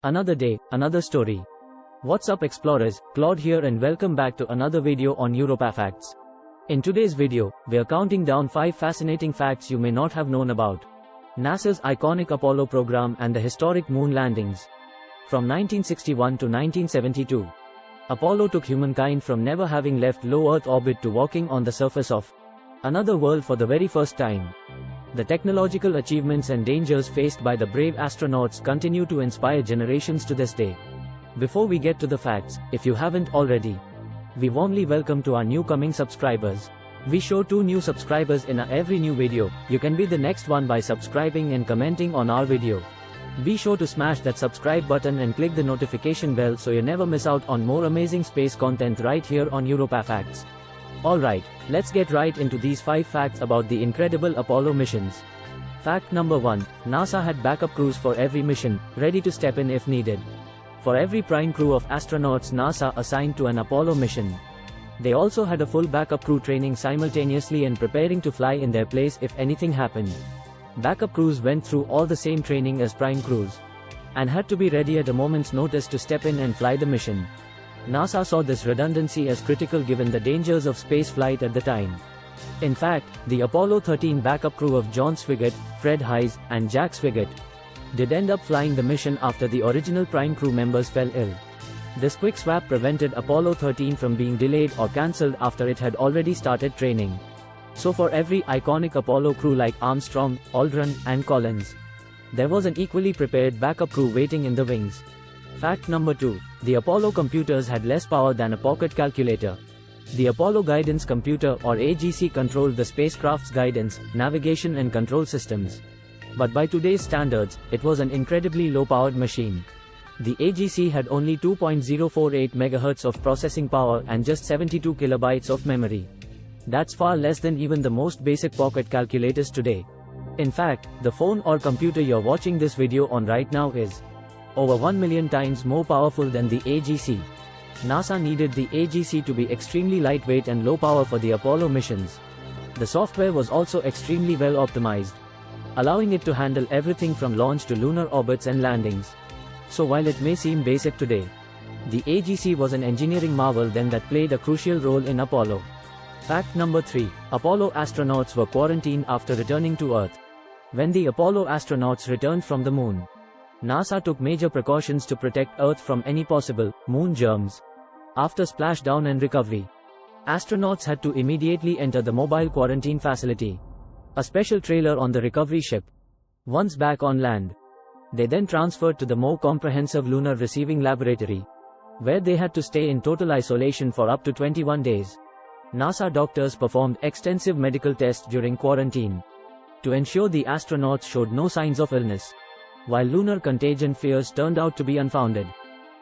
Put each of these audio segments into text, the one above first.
Another day, another story. What's up explorers, Claude here and welcome back to another video on Europa Facts. In today's video, we are counting down 5 fascinating facts you may not have known about NASA's iconic Apollo program and the historic moon landings. From 1961 to 1972, Apollo took humankind from never having left low Earth orbit to walking on the surface of another world for the very first time. The technological achievements and dangers faced by the brave astronauts continue to inspire generations to this day. Before we get to the facts, if you haven't already, we warmly welcome to our new coming subscribers. We show 2 new subscribers in every new video. You can be the next one by subscribing and commenting on our video. Be sure to smash that subscribe button and click the notification bell so you never miss out on more amazing space content right here on Europa Facts. Alright, let's get right into these 5 facts about the incredible Apollo missions. Fact number 1, NASA had backup crews for every mission, ready to step in if needed. For every prime crew of astronauts NASA assigned to an Apollo mission, they also had a full backup crew training simultaneously and preparing to fly in their place if anything happened. Backup crews went through all the same training as prime crews, and had to be ready at a moment's notice to step in and fly the mission. NASA saw this redundancy as critical given the dangers of spaceflight at the time. In fact, the Apollo 13 backup crew of John Swigert, Fred Haise, and Jack Swigert did end up flying the mission after the original prime crew members fell ill. This quick swap prevented Apollo 13 from being delayed or cancelled after it had already started training. So for every iconic Apollo crew like Armstrong, Aldrin, and Collins, there was an equally prepared backup crew waiting in the wings. Fact number 2, the Apollo computers had less power than a pocket calculator. The Apollo Guidance Computer or AGC controlled the spacecraft's guidance, navigation and control systems. But by today's standards, it was an incredibly low-powered machine. The AGC had only 2.048 MHz of processing power and just 72 kilobytes of memory. That's far less than even the most basic pocket calculators today. In fact, the phone or computer you're watching this video on right now is over 1 million times more powerful than the AGC. NASA needed the AGC to be extremely lightweight and low power for the Apollo missions. The software was also extremely well optimized, allowing it to handle everything from launch to lunar orbits and landings. So while it may seem basic today, the AGC was an engineering marvel then that played a crucial role in Apollo. Fact number 3, Apollo astronauts were quarantined after returning to Earth. When the Apollo astronauts returned from the moon, NASA took major precautions to protect Earth from any possible moon germs. After splashdown and recovery, astronauts had to immediately enter the mobile quarantine facility, a special trailer on the recovery ship. Once back on land, they then transferred to the more comprehensive Lunar Receiving Laboratory, where they had to stay in total isolation for up to 21 days. NASA doctors performed extensive medical tests during quarantine to ensure the astronauts showed no signs of illness. While lunar contagion fears turned out to be unfounded,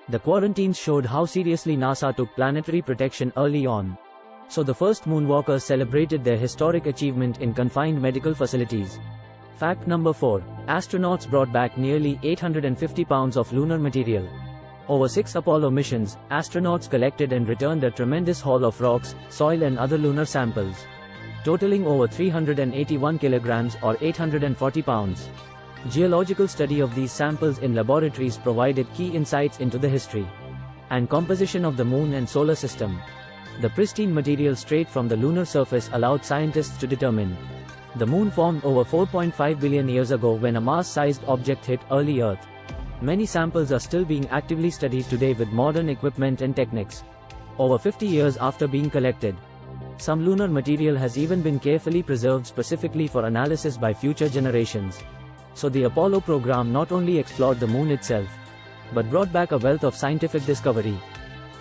the quarantines showed how seriously NASA took planetary protection early on. So the first moonwalkers celebrated their historic achievement in confined medical facilities. Fact number 4, astronauts brought back nearly 850 pounds of lunar material. Over 6 Apollo missions, astronauts collected and returned a tremendous haul of rocks, soil and other lunar samples, totaling over 381 kilograms or 840 pounds. Geological study of these samples in laboratories provided key insights into the history and composition of the moon and solar system. The pristine material straight from the lunar surface allowed scientists to determine the moon formed over 4.5 billion years ago when a Mars-sized object hit early Earth. Many samples are still being actively studied today with modern equipment and techniques. Over 50 years after being collected, some lunar material has even been carefully preserved specifically for analysis by future generations. So the Apollo program not only explored the moon itself, but brought back a wealth of scientific discovery.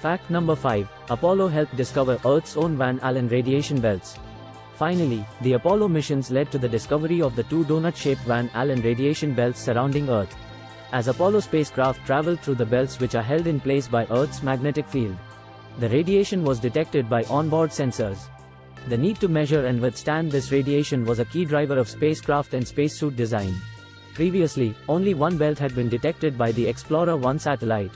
Fact number 5, Apollo helped discover Earth's own Van Allen radiation belts. Finally, the Apollo missions led to the discovery of the 2 donut-shaped Van Allen radiation belts surrounding Earth. As Apollo spacecraft traveled through the belts which are held in place by Earth's magnetic field, the radiation was detected by onboard sensors. The need to measure and withstand this radiation was a key driver of spacecraft and spacesuit design. Previously, only one belt had been detected by the Explorer 1 satellite.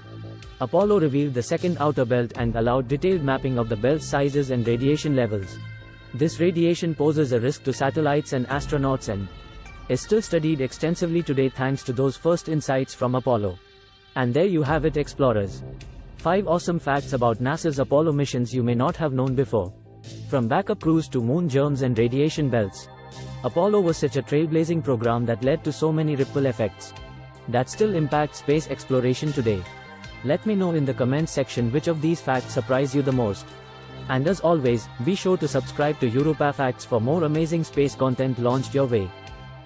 Apollo revealed the second outer belt and allowed detailed mapping of the belt's sizes and radiation levels. This radiation poses a risk to satellites and astronauts and is still studied extensively today thanks to those first insights from Apollo. And there you have it, explorers. 5 awesome facts about NASA's Apollo missions you may not have known before. From backup crews to moon germs and radiation belts, Apollo was such a trailblazing program that led to so many ripple effects that still impact space exploration today. Let me know in the comments section which of these facts surprise you the most. And as always, be sure to subscribe to Europa Facts for more amazing space content launched your way.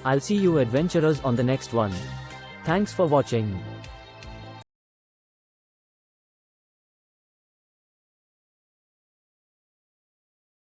I'll see you adventurers on the next one. Thanks for watching.